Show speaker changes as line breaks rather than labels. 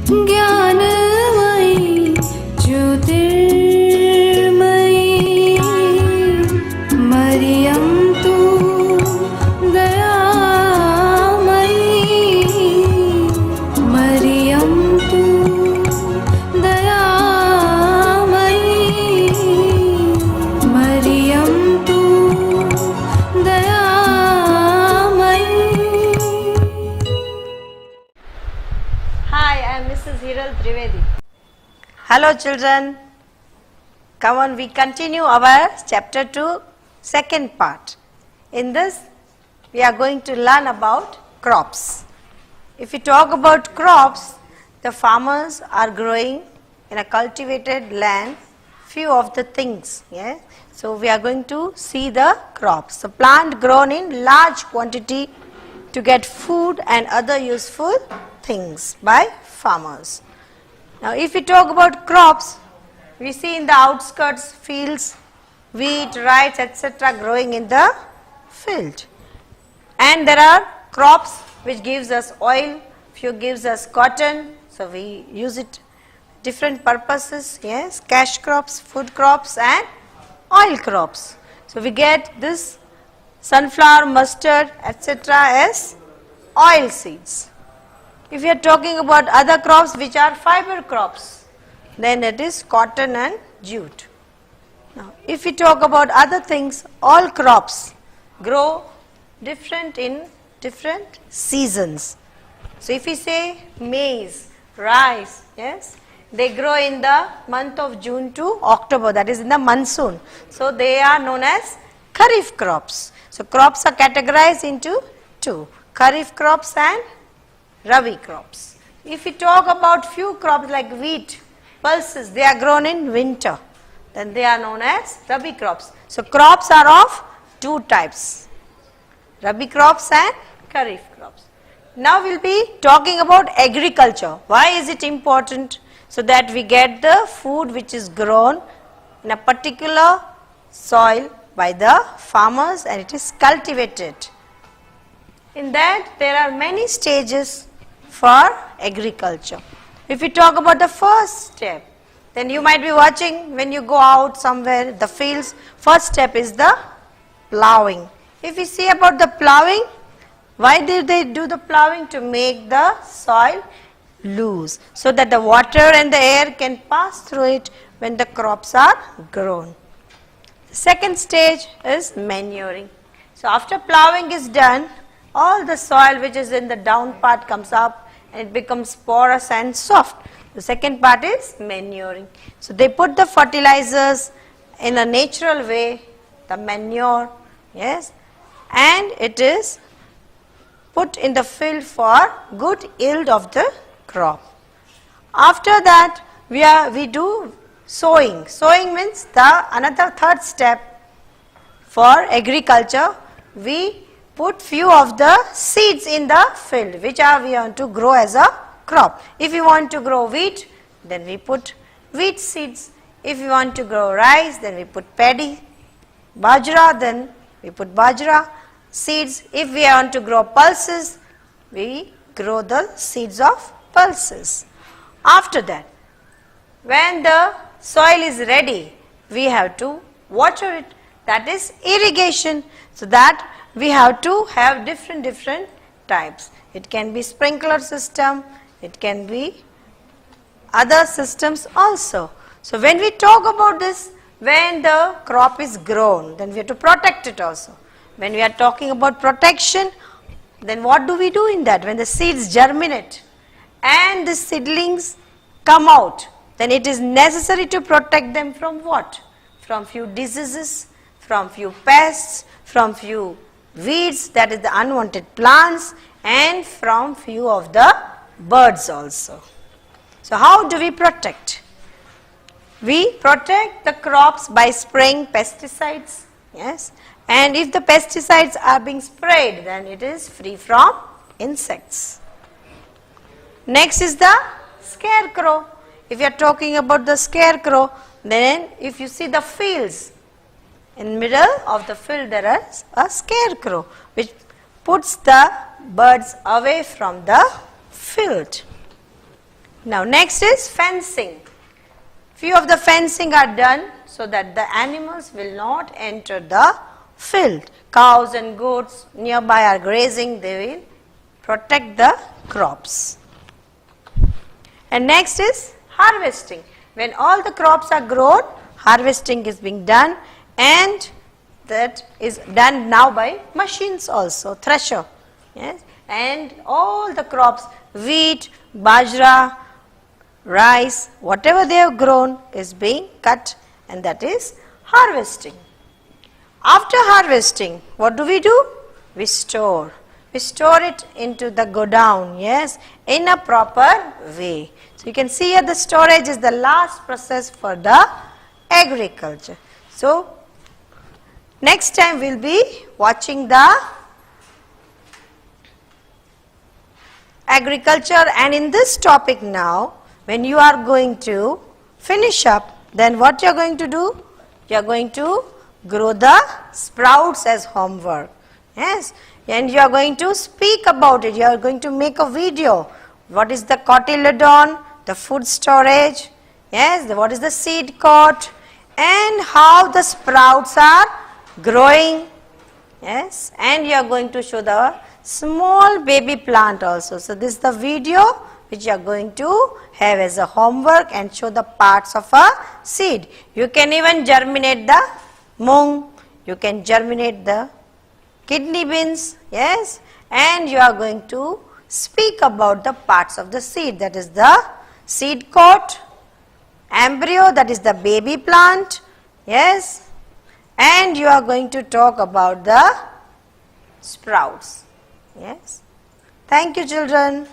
ज्ञानमयी ज्योतिर्मयी मरियं तु दयामयी मरियं तु दयामयी मरियं तु दयामयी.
Hi, I am Mrs. Hiral Trivedi. Hello children. Come on, we continue our chapter 2, second part. In this, we are going to learn about crops. If we talk about crops, the farmers are growing in a cultivated land few of the things. Yeah? So we are going to see the crops. The plant grown in large quantity to get food and other useful things by farmers. Now if we talk about crops, we see in the outskirts fields, wheat, rice, etc. growing in the field. And there are crops which gives us oil, few gives us cotton, so we use it different purposes, yes, cash crops, food crops and oil crops. So we get this sunflower, mustard, etc. as oil seeds. If we are talking about other crops which are fiber crops, then it is cotton and jute. Now, if we talk about other things, all crops grow different in different seasons. So, if we say maize, rice, yes, they grow in the month of June to October, that is in the monsoon. So, they are known as kharif crops. So, crops are categorized into two, kharif crops and rabi crops. If we talk about few crops like wheat, pulses, they are grown in winter, then they are known as rabi crops. So crops are of two types, rabi crops and kharif crops. Now we will be talking about agriculture. Why is it important? So that we get the food which is grown in a particular soil by the farmers and it is cultivated. In that there are many stages for agriculture. If we talk about the first step, then you might be watching when you go out somewhere, the fields, first step is the ploughing. If we see about the ploughing, why did they do the ploughing? To make the soil loose, so that the water and the air can pass through it when the crops are grown. The second stage is manuring. So after ploughing is done, all the soil which is in the down part comes up and it becomes porous and soft. The second part is manuring. So they put the fertilizers in a natural way, the manure, yes, and it is put in the field for good yield of the crop. After that we do sowing. Sowing means another third step for agriculture. We put few of the seeds in the field which we want to grow as a crop. If we want to grow wheat, then we put wheat seeds. If we want to grow rice, then we put paddy. Bajra, then we put bajra seeds. If we want to grow pulses, we grow the seeds of pulses. After that, when the soil is ready, we have to water it. That is irrigation. So that we have to have different types. It can be sprinkler system, it can be other systems also. So when we talk about this, when the crop is grown, then we have to protect it also. When we are talking about protection, then what do we do in that? When the seeds germinate and the seedlings come out, then it is necessary to protect them from what? From few diseases, from few pests, from few weeds, that is the unwanted plants, and from few of the birds also. So how do we protect? We protect the crops by spraying pesticides, yes, and if the pesticides are being sprayed, then it is free from insects. Next is the scarecrow. If you are talking about the scarecrow, then if you see the fields, in middle of the field there is a scarecrow which puts the birds away from the field. Now next is fencing. Few of the fencing are done so that the animals will not enter the field. Cows and goats nearby are grazing, they will protect the crops. And next is harvesting. When all the crops are grown, harvesting is being done, and that is done now by machines also, thresher. Yes, and all the crops, wheat, bajra, rice, whatever they have grown is being cut, and that is harvesting. After harvesting, what do? We store. We store it into the godown, yes, in a proper way. So you can see here the storage is the last process for the agriculture. So next time we will be watching the agriculture, and in this topic now, when you are going to finish up, then what you are going to do? You are going to grow the sprouts as homework. Yes, and you are going to speak about it. You are going to make a video. What is the cotyledon, the food storage, yes, what is the seed coat, and how the sprouts are growing. Yes, and you are going to show the small baby plant also. So this is the video which you are going to have as a homework and show the parts of a seed. You can even germinate the mung, you can germinate the kidney beans, yes, and you are going to speak about the parts of the seed, that is the seed coat, embryo, that is the baby plant, yes, and you are going to talk about the sprouts. Yes. Thank you, children.